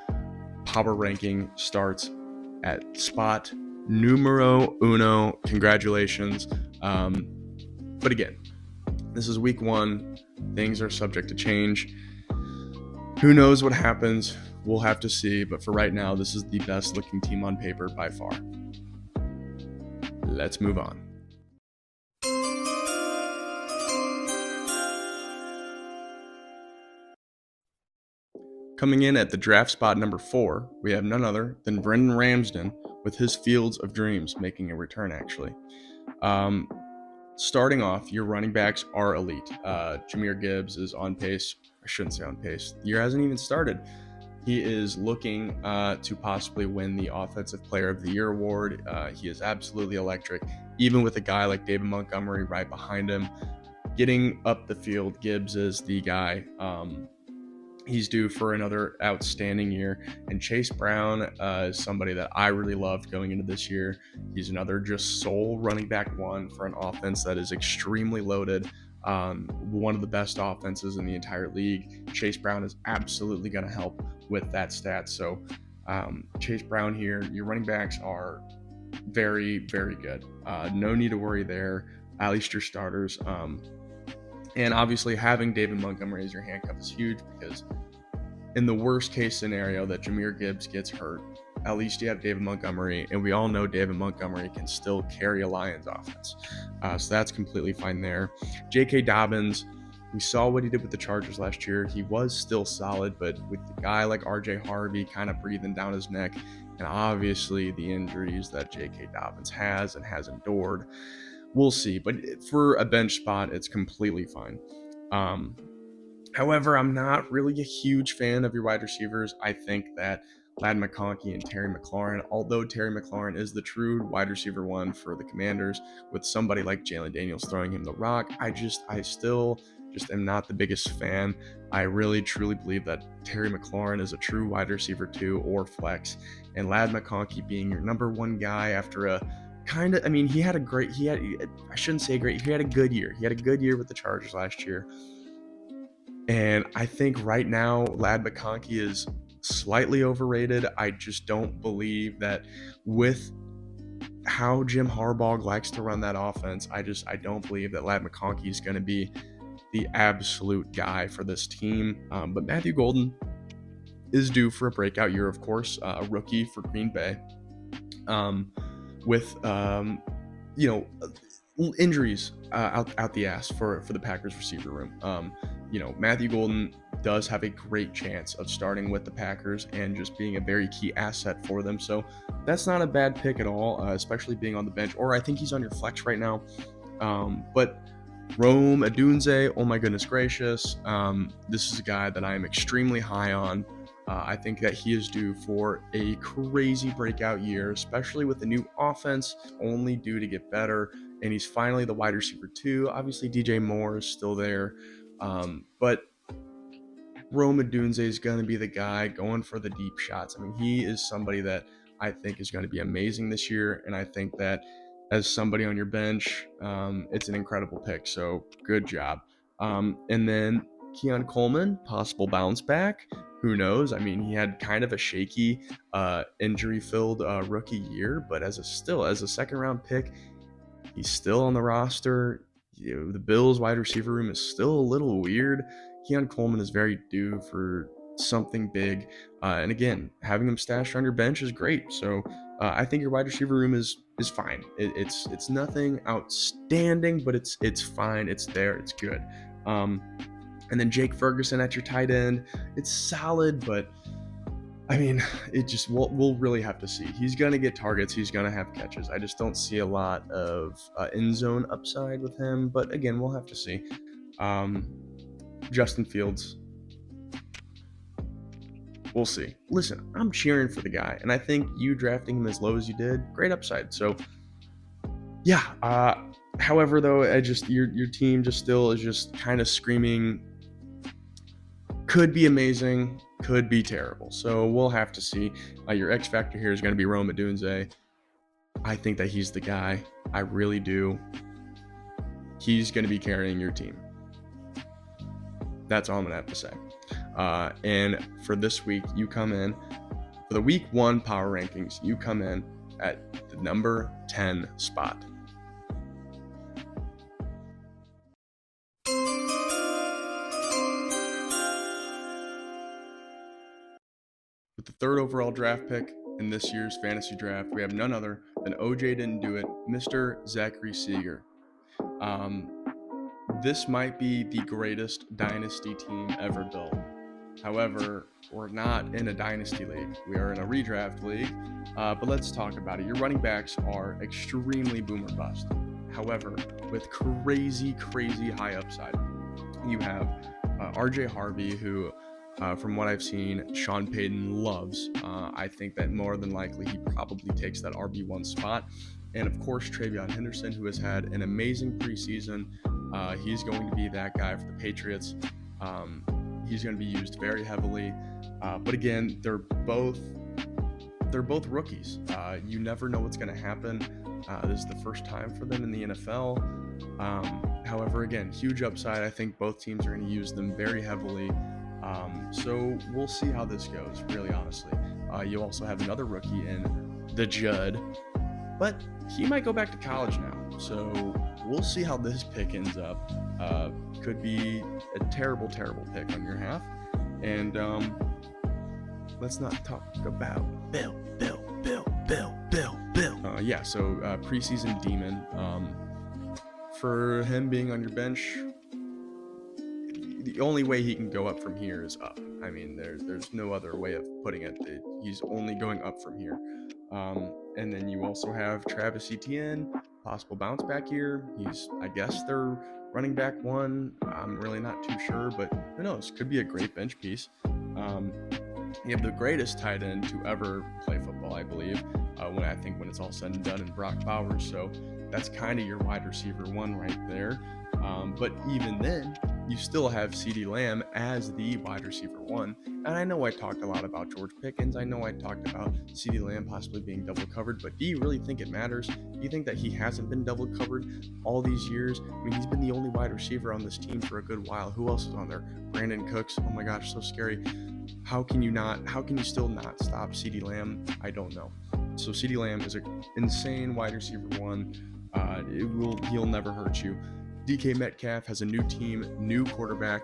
power ranking starts at spot numero uno. Congratulations. But again, this is week 1. Things are subject to change. Who knows what happens? We'll have to see. But for right now, this is the best looking team on paper by far. Let's move on. Coming in at the draft spot number 4, we have none other than Brendan Ramsden with his Fields of Dreams making a return, actually. Starting off, your running backs are elite. Jahmyr Gibbs is on pace. I shouldn't say on pace. The year hasn't even started. He is looking to possibly win the Offensive Player of the Year award. He is absolutely electric, even with a guy like David Montgomery right behind him. Getting up the field, Gibbs is the guy. He's due for another outstanding year. And Chase Brown is somebody that I really loved going into this year. He's another just sole running back 1 for an offense that is extremely loaded. One of the best offenses in the entire league. Chase Brown is absolutely going to help with that stat. So Chase Brown here, your running backs are very, very good. No need to worry there, at least your starters. And obviously having David Montgomery as your handcuff is huge, because in the worst case scenario that Jahmyr Gibbs gets hurt, at least you have David Montgomery, and we all know David Montgomery can still carry a Lions offense. So that's completely fine there. J.K. Dobbins, we saw what he did with the Chargers last year. He was still solid, but with the guy like R.J. Harvey kind of breathing down his neck, and obviously the injuries that J.K. Dobbins has and has endured, we'll see. But for a bench spot, it's completely fine. However, I'm not really a huge fan of your wide receivers. I think that Ladd McConkey and Terry McLaurin, although Terry McLaurin is the true wide receiver 1 for the Commanders, with somebody like Jalen Daniels throwing him the rock, I still am not the biggest fan. I really truly believe that Terry McLaurin is a true wide receiver 2 or flex, and Ladd McConkey being your number 1 guy after a he had a good year. He had a good year with the Chargers last year. And I think right now, Ladd McConkey is slightly overrated. I just don't believe that with how Jim Harbaugh likes to run that offense, I don't believe that Ladd McConkey is going to be the absolute guy for this team. But Matthew Golden is due for a breakout year, of course, a rookie for Green Bay. With injuries out the ass for the Packers receiver room. Matthew Golden does have a great chance of starting with the Packers and just being a very key asset for them. So that's not a bad pick at all, especially being on the bench. Or I think he's on your flex right now. But Rome Odunze, oh my goodness gracious. This is a guy that I am extremely high on. I think that he is due for a crazy breakout year, especially with the new offense, only due to get better. And he's finally the wide receiver 2. Obviously, DJ Moore is still there. But Rome Odunze is going to be the guy going for the deep shots. He is somebody that I think is going to be amazing this year. And I think that as somebody on your bench, it's an incredible pick. So good job. And then Keon Coleman, possible bounce back. Who knows? He had kind of a shaky, injury-filled rookie year, but as a second-round pick, he's still on the roster. The Bills' wide receiver room is still a little weird. Keon Coleman is very due for something big, and again, having him stashed on your bench is great. So I think your wide receiver room is fine. It's nothing outstanding, but it's fine. It's there. It's good. And then Jake Ferguson at your tight end. It's solid, but we'll really have to see. He's going to get targets. He's going to have catches. I just don't see a lot of end zone upside with him. But again, we'll have to see. Justin Fields. We'll see. Listen, I'm cheering for the guy. And I think you drafting him as low as you did, great upside. So, yeah. However, though, your team just still is just kind of screaming, could be amazing, could be terrible. So we'll have to see. Your X factor here is going to be Rome Odunze. I think that he's the guy. I really do. He's going to be carrying your team. That's all I'm going to have to say. And for this week, you come in For the week 1 power rankings, you come in at the number 10 spot. With the 3rd overall draft pick in this year's fantasy draft, we have none other than OJ didn't do it, Mr. Zachary Seeger. This might be the greatest dynasty team ever built. However, we're not in a dynasty league. We are in a redraft league. But let's talk about it. Your running backs are extremely boom or bust. However, with crazy high upside, you have RJ Harvey, who, from what I've seen, Sean Payton loves. I think that more than likely he probably takes that RB1 spot. And of course, TreVeyon Henderson, who has had an amazing preseason. He's going to be that guy for the Patriots. He's going to be used very heavily. But again, they're both rookies. You never know what's going to happen. This is the first time for them in the NFL. However, again, huge upside. I think both teams are going to use them very heavily. So we'll see how this goes, really honestly. You also have another rookie in the Judd, but he might go back to college now. So we'll see how this pick ends up. Could be a terrible pick on your half. And let's not talk about Bill. Preseason demon. For him being on your bench, the only way he can go up from here is up. I mean, there's no other way of putting it. He's only going up from here. And then you also have Travis Etienne, possible bounce back here. I guess they're running back 1. I'm really not too sure, but who knows? Could be a great bench piece. You have the greatest tight end to ever play football, I believe, when it's all said and done, in Brock Bowers. So that's kind of your wide receiver 1 right there. But even then, you still have CeeDee Lamb as the wide receiver 1. And I know I talked a lot about George Pickens. I know I talked about CeeDee Lamb possibly being double covered, but do you really think it matters? Do you think that he hasn't been double covered all these years? I mean, he's been the only wide receiver on this team for a good while. Who else is on there? Brandon Cooks. Oh my gosh, so scary. How can you still not stop CeeDee Lamb? I don't know. So CeeDee Lamb is an insane wide receiver 1. He'll never hurt you. DK Metcalf has a new team, new quarterback.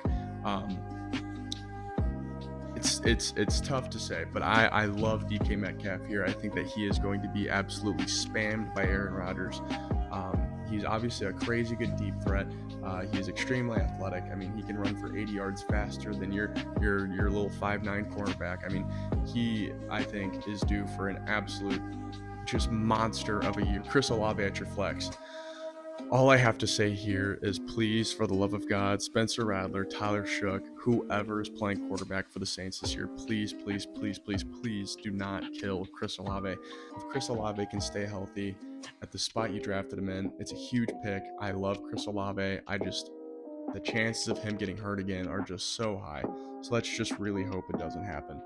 It's tough to say, but I love DK Metcalf here. I think that he is going to be absolutely spammed by Aaron Rodgers. He's obviously a crazy good deep threat. He is extremely athletic. I mean, he can run for 80 yards faster than your little 5'9" cornerback. I mean, I think, is due for an absolute just monster of a year. Chris Olave at your flex. All I have to say here is, please, for the love of God, Spencer Rattler, Tyler Shough, whoever is playing quarterback for the Saints this year, please do not kill Chris Olave. If Chris Olave can stay healthy at the spot you drafted him in, it's a huge pick. I love Chris Olave. The chances of him getting hurt again are just so high. So let's just really hope it doesn't happen.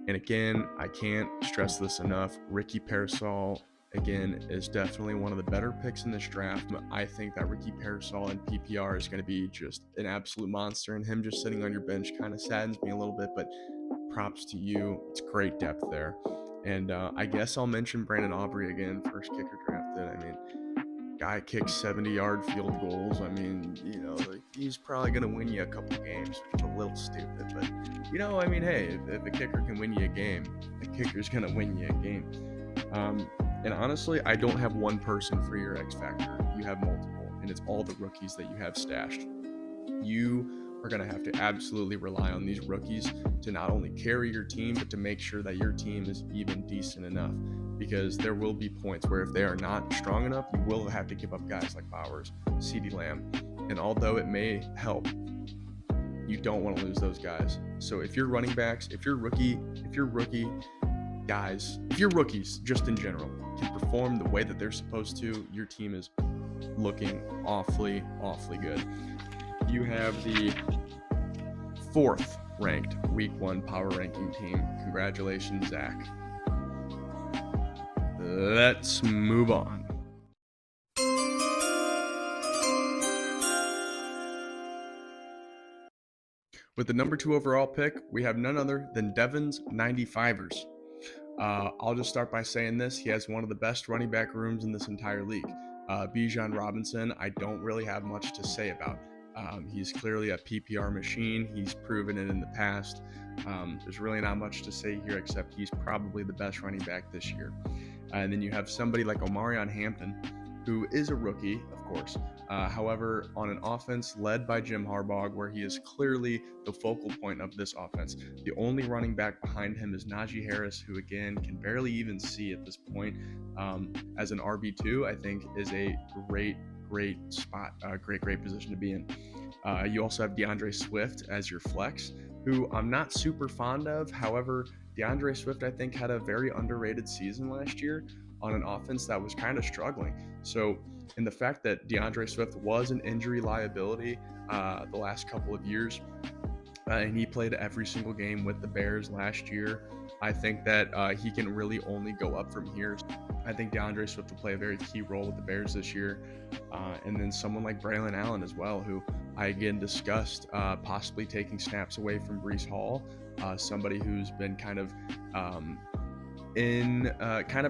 And again, I can't stress this enough. Ricky Pearsall, again, is definitely one of the better picks in this draft. I think that Ricky Pearsall in PPR is going to be just an absolute monster, and him just sitting on your bench kind of saddens me a little bit, but props to you. It's great depth there. And I guess I'll mention Brandon Aubrey again, first kicker drafted. I mean, guy kicks 70-yard field goals. I mean, he's probably going to win you a couple games, which is a little stupid. But, I mean, hey, if a kicker can win you a game, a kicker's going to win you a game. And honestly, I don't have one person for your X Factor. You have multiple, and it's all the rookies that you have stashed. You are going to have to absolutely rely on these rookies to not only carry your team, but to make sure that your team is even decent enough. Because there will be points where if they are not strong enough, you will have to give up guys like Bowers, CeeDee Lamb. And although it may help, you don't want to lose those guys. So if you're running backs, if you're rookies, just in general, can perform the way that they're supposed to, your team is looking awfully good. You have the 4th ranked week 1 power ranking team. Congratulations, Zach. Let's move on. With the number 2 overall pick, we have none other than Devon's 95ers. I'll just start by saying this. He has one of the best running back rooms in this entire league. Bijan Robinson, I don't really have much to say about. He's clearly a PPR machine. He's proven it in the past. There's really not much to say here except he's probably the best running back this year. And then you have somebody like Omarion Hampton, who is a rookie, of course. However, on an offense led by Jim Harbaugh, where he is clearly the focal point of this offense, the only running back behind him is Najee Harris, who again can barely even see at this point. As an RB2, I think is a great spot, great position to be in. You also have DeAndre Swift as your flex, who I'm not super fond of. However, DeAndre Swift, I think, had a very underrated season last year on an offense that was kind of struggling. So, in the fact that DeAndre Swift was an injury liability the last couple of years, and he played every single game with the Bears last year, I think that he can really only go up from here. I think DeAndre Swift will play a very key role with the Bears this year. And then someone like Braylon Allen as well, who I again discussed possibly taking snaps away from Breece Hall, somebody who's been kind of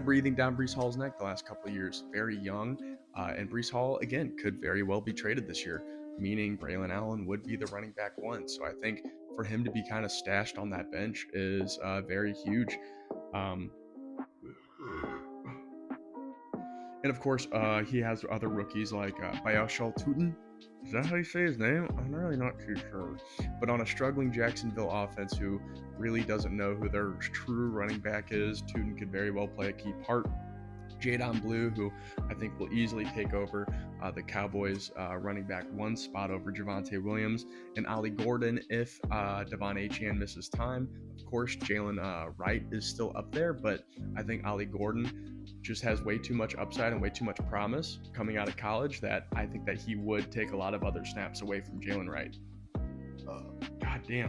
breathing down Breece Hall's neck the last couple of years. Very young, and Breece Hall again could very well be traded this year, meaning Braylon Allen would be the running back one. So I think for him to be kind of stashed on that bench is very huge. And of course, he has other rookies like Bayashal Tutin. Is that how you say his name? I'm really not too sure. But on a struggling Jacksonville offense who really doesn't know who their true running back is, Tutin could very well play a key part. Jadon Blue, who I think will easily take over the Cowboys running back one spot over Javonte Williams, and Ollie Gordon if Devon Achane misses time. Of course, Jalen Wright is still up there, but I think Ollie Gordon just has way too much upside and way too much promise coming out of college that I think that he would take a lot of other snaps away from Jalen Wright. God damn.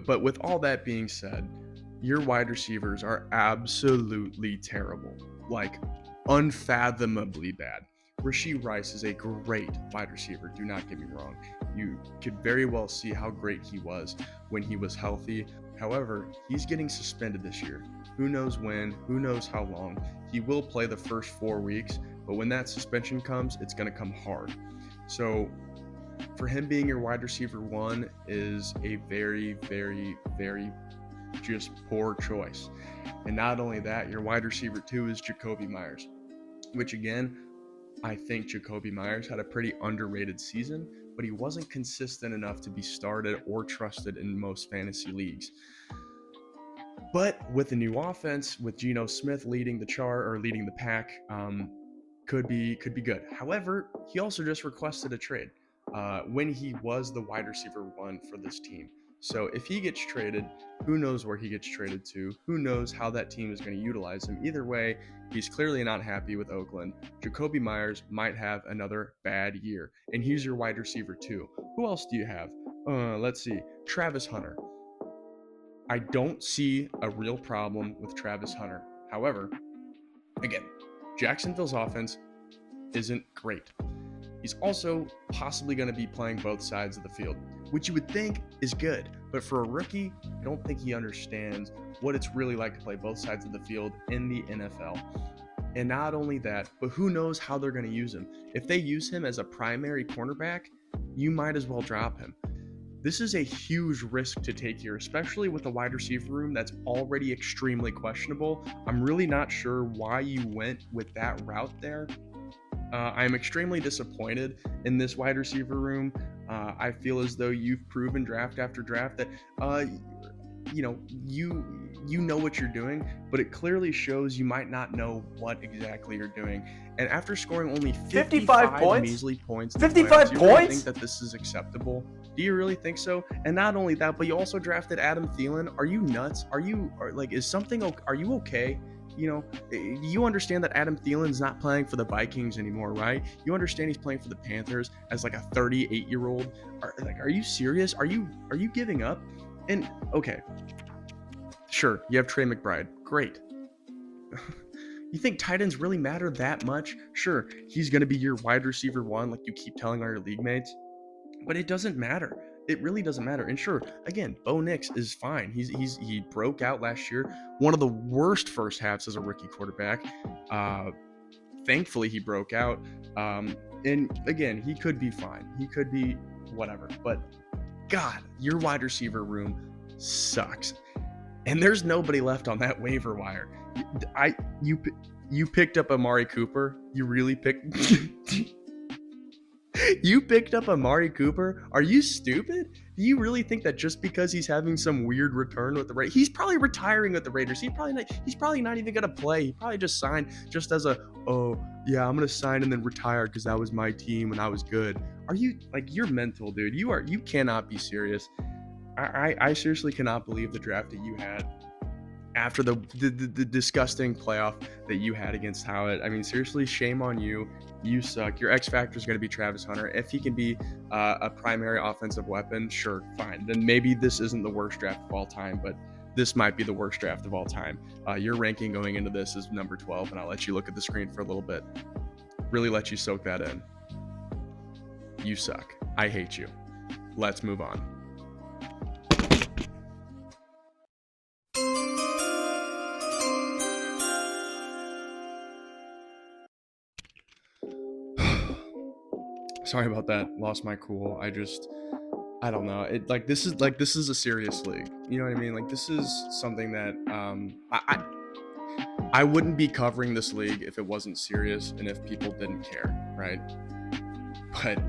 But with all that being said, your wide receivers are absolutely terrible. Like, unfathomably bad. Rashee Rice is a great wide receiver, do not get me wrong. You could very well see how great he was when he was healthy. However, he's getting suspended this year. Who knows when, who knows how long. He will play the first 4 weeks, but when that suspension comes, it's going to come hard. So for him being your wide receiver one is a very just poor choice. And not only that, your wide receiver two is Jakobi Meyers, which again, I think Jakobi Meyers had a pretty underrated season, but he wasn't consistent enough to be started or trusted in most fantasy leagues. But with the new offense, with Geno Smith leading the pack, could be good. However, he also just requested a trade when he was the wide receiver one for this team. So if he gets traded, who knows where he gets traded to? Who knows how that team is going to utilize him? Either way, he's clearly not happy with Oakland. Jakobi Meyers might have another bad year. And he's your wide receiver too. Who else do you have? Let's see. Travis Hunter. I don't see a real problem with Travis Hunter. However, again, Jacksonville's offense isn't great. He's also possibly going to be playing both sides of the field, which you would think is good. But for a rookie, I don't think he understands what it's really like to play both sides of the field in the NFL. And not only that, but who knows how they're going to use him. If they use him as a primary cornerback, you might as well drop him. This is a huge risk to take here, especially with a wide receiver room that's already extremely questionable. I'm really not sure why you went with that route there. I'm extremely disappointed in this wide receiver room. I feel as though you've proven draft after draft that you know what you're doing, but it clearly shows you might not know what exactly you're doing. And after scoring only 55 measly points, 55 do you really points? think that this is acceptable? Do you really think so? And not only that, but you also drafted Adam Thielen. Are you nuts? Are you okay? You understand that Adam Thielen's not playing for the Vikings anymore, right? You understand he's playing for the Panthers as like a 38-year-old. Are you serious? Are you giving up? And okay, sure, you have Trey McBride. Great. You think tight ends really matter that much? Sure, he's going to be your wide receiver one, like you keep telling all your league mates, but it doesn't matter. it really doesn't matter. And sure, again, Bo Nix is fine. He broke out last year, one of the worst first halves as a rookie quarterback. Thankfully, he broke out. And again, he could be fine. He could be whatever. But God, your wide receiver room sucks, and there's nobody left on that waiver wire. You picked up Amari Cooper. You really picked. You picked up Amari Cooper? Are you stupid? Do you really think that just because he's having some weird return with the Raiders, he's probably retiring with the Raiders. He's probably not even gonna play. He probably just signed just as oh yeah, I'm gonna sign and then retire because that was my team when I was good. Are you like, you're mental, dude? You cannot be serious. I seriously cannot believe the draft that you had after the disgusting playoff that you had against Howard. I mean, seriously, shame on you. You suck. Your X factor is going to be Travis Hunter. If he can be a primary offensive weapon, sure, fine. Then maybe this isn't the worst draft of all time, but this might be the worst draft of all time. Your ranking going into this is number 12, and I'll let you look at the screen for a little bit. Really let you soak that in. You suck. I hate you. Let's move on. Sorry about that. Lost my cool. I don't know. This is a serious league. You know what I mean? Like, this is something that I wouldn't be covering this league if it wasn't serious and if people didn't care, right? But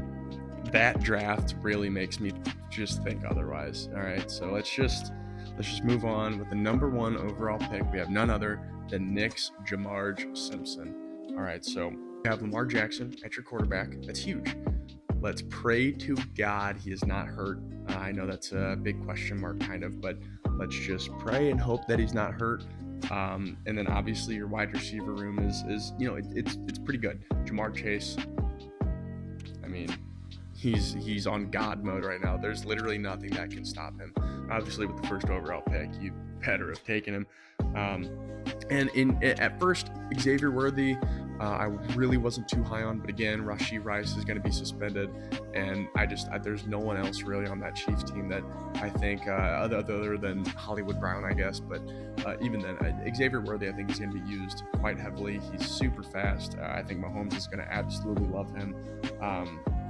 that draft really makes me just think otherwise. All right, so let's just move on with the number 1 overall pick. We have none other than Nick's Jamarj Simpson. All right, so you have Lamar Jackson at your quarterback. That's huge. Let's pray to God he is not hurt. I know that's a big question mark, kind of, but let's just pray and hope that he's not hurt. And then obviously your wide receiver room is it's pretty good. Ja'Marr Chase, I mean, he's on God mode right now. There's literally nothing that can stop him. Obviously, with the first overall pick, you better have taken him. And at first, Xavier Worthy, I really wasn't too high on, but again, Rashee Rice is going to be suspended, and there's no one else really on that Chiefs team that I think other than Hollywood Brown, I guess. But even then, Xavier Worthy, I think, is going to be used quite heavily. He's super fast. I think Mahomes is going to absolutely love him.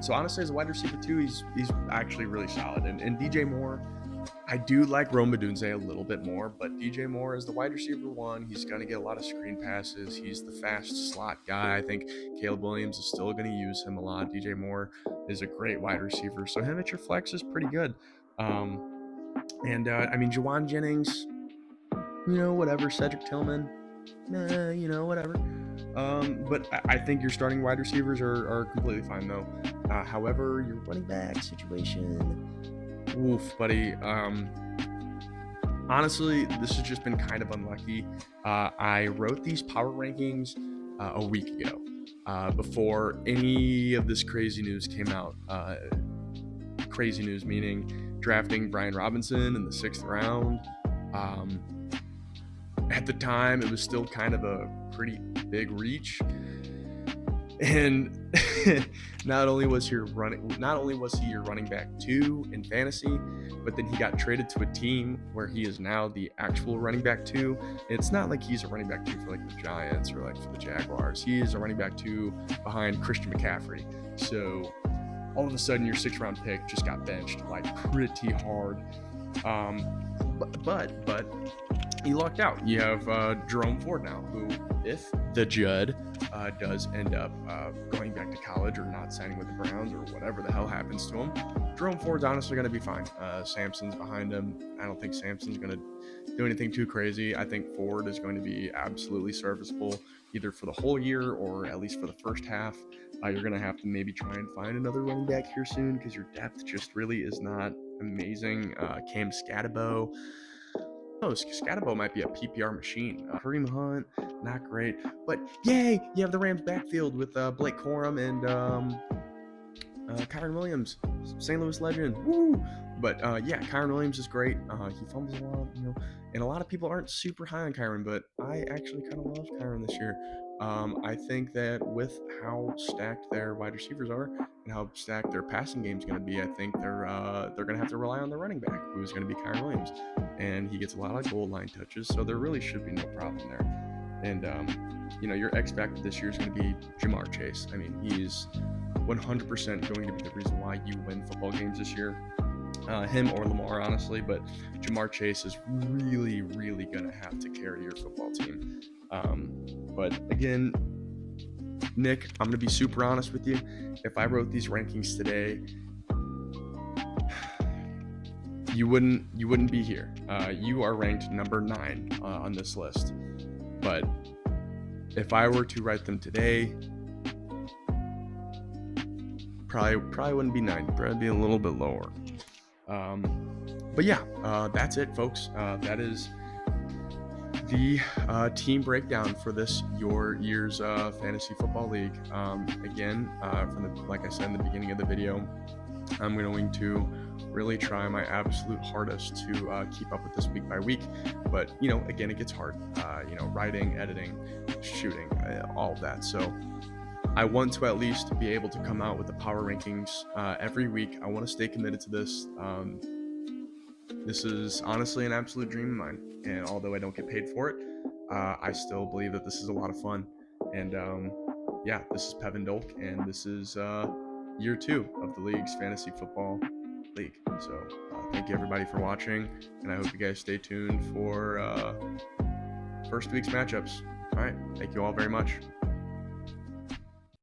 So honestly, as a wide receiver too, he's actually really solid. And DJ Moore, I do like Rome Odunze a little bit more, but DJ Moore is the wide receiver 1. He's going to get a lot of screen passes. He's the fast slot guy. I think Caleb Williams is still going to use him a lot. DJ Moore is a great wide receiver, so him at your flex is pretty good. I mean, Juwan Jennings, whatever. Cedric Tillman, whatever. But I think your starting wide receivers are completely fine, though. However, your running back situation, oof, buddy. Honestly, this has just been kind of unlucky. I wrote these power rankings a week ago, before any of this crazy news came out. Crazy news meaning drafting Brian Robinson in the 6th round. At the time, it was still kind of a pretty big reach. And not only was he your running back 2 in fantasy, but then he got traded to a team where he is now the actual running back 2. It's not like he's a running back 2 for like the Giants or like for the Jaguars. He is a running back 2 behind Christian McCaffrey. So all of a sudden your 6th round pick just got benched like pretty hard. But he lucked out. You have Jerome Ford now, who, if the Judd does end up going back to college or not signing with the Browns or whatever the hell happens to him, Jerome Ford's honestly going to be fine. Samson's behind him. I don't think Samson's going to do anything too crazy. I think Ford is going to be absolutely serviceable either for the whole year or at least for the first half. You're going to have to maybe try and find another running back here soon because your depth just really is not amazing. Cam Scatabo. Oh, Scatabo might be a PPR machine. Kareem Hunt, not great. But yay, you have the Rams backfield with Blake Corum and Kyren Williams, St. Louis legend. Woo! But yeah, Kyren Williams is great. He fumbles a lot, and a lot of people aren't super high on Kyren, but I actually kind of love Kyren this year. I think that with how stacked their wide receivers are and how stacked their passing game is going to be, I think they're going to have to rely on the running back, who's going to be Kyron Williams, and he gets a lot of goal line touches, so there really should be no problem there. And your X factor this year is going to be Ja'Marr Chase. I mean, he's 100% going to be the reason why you win football games this year. Him or Lamar, honestly, but Ja'Marr Chase is really, really going to have to carry your football team. But again, Nick, I'm going to be super honest with you. If I wrote these rankings today, you wouldn't be here. You are ranked number 9 on this list. But if I were to write them today, probably wouldn't be 9. Probably be a little bit lower. But yeah, that's it, folks. That is the team breakdown for this Your Year's Fantasy Football League. Again, like I said in the beginning of the video, I'm going to really try my absolute hardest to keep up with this week by week. But, again, it gets hard. Writing, editing, shooting, all of that. So I want to at least be able to come out with the power rankings every week. I want to stay committed to this. This is honestly an absolute dream of mine. And although I don't get paid for it, I still believe that this is a lot of fun. And this is Pevin Dolk, and this is year 2 of the league's fantasy football league. So thank you everybody for watching, and I hope you guys stay tuned for first week's matchups. All right, thank you all very much.